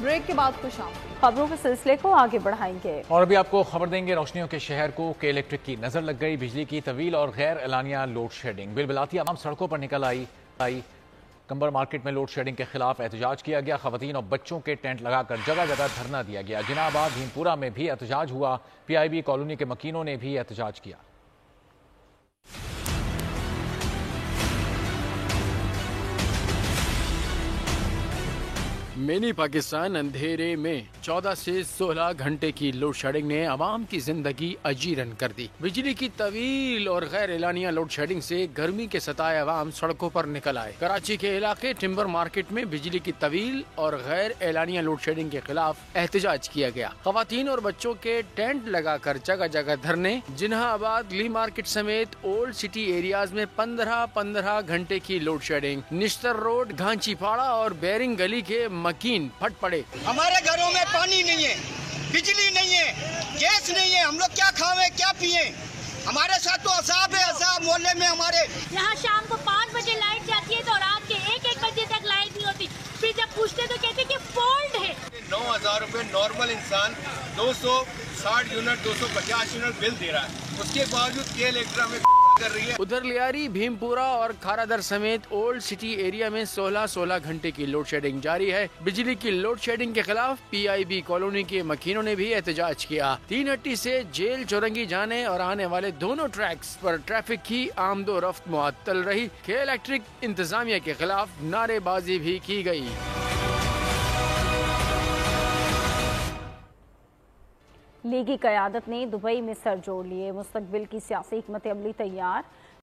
Break के बाद खुश आमदीद। खबरों के सिलसिले को आगे बढ़ाएंगे और अभी आपको खबर देंगे रोशनियों के शहर को के इलेक्ट्रिक की नजर लग गई। बिजली की तवील और गैर एलानिया लोड शेडिंग, बिलबिलाती आवाम सड़कों पर निकल आई। कंबर मार्केट में लोड शेडिंग के खिलाफ एहतजाज किया गया। खवातीन और बच्चों के टेंट लगाकर जगह जगह धरना दिया गया। जिनाबाद भीमपुरा में भी एहतजाज हुआ। PIB कॉलोनी के मकीनों ने भी एहतजाज किया। मिनी पाकिस्तान अंधेरे में 14 से 16 घंटे की लोड शेडिंग ने आवाम की जिंदगी अजीरन कर दी। बिजली की तवील और गैर एलानिया लोड शेडिंग से गर्मी के सताए आवाम सड़कों पर निकल आए। कराची के इलाके टिम्बर मार्केट में बिजली की तवील और गैर एलानिया लोड शेडिंग के खिलाफ एहतजाज किया गया। खवातीन और बच्चों के टेंट लगाकर जगह जगह धरने। जिन्हाबाद ली मार्केट समेत ओल्ड सिटी एरियाज में 15-15 घंटे की लोड शेडिंग। निश्तर रोड, घांचीपाड़ा और बेरिंग गली के मकीन फट पड़े। हमारे घरों में पानी नहीं है, बिजली नहीं है, गैस नहीं है, हम लोग क्या खावे क्या पिए। हमारे साथ तो असाब है, असाब मोहल्ले में हमारे यहाँ शाम को 5 बजे लाइट जाती है तो रात के 1-1 बजे तक लाइट नहीं होती। फिर जब पूछते तो कहते कि फॉल्ट है। 9,000 रुपए नॉर्मल इंसान 260 यूनिट 250 यूनिट बिल दे रहा है, उसके बावजूद के इलेक्ट्रा में कर रही है। उधर लियारी, भीमपुरा और खारादर समेत ओल्ड सिटी एरिया में 16-16 घंटे की लोड शेडिंग जारी है। बिजली की लोड शेडिंग के खिलाफ PIB कॉलोनी के मकीनों ने भी एहतजाज किया। 3 हट्टी से जेल चौरंगी जाने और आने वाले दोनों ट्रैक्स पर ट्रैफिक की आमदो रफ्त मुअत्तल रही। के इलेक्ट्रिक इंतजामिया के खिलाफ नारेबाजी भी की गई। लीगी क़यादत ने दुबई में सर जोड़ लिए। मुस्तकबिल की सियासी हिकमत अमली तैयार।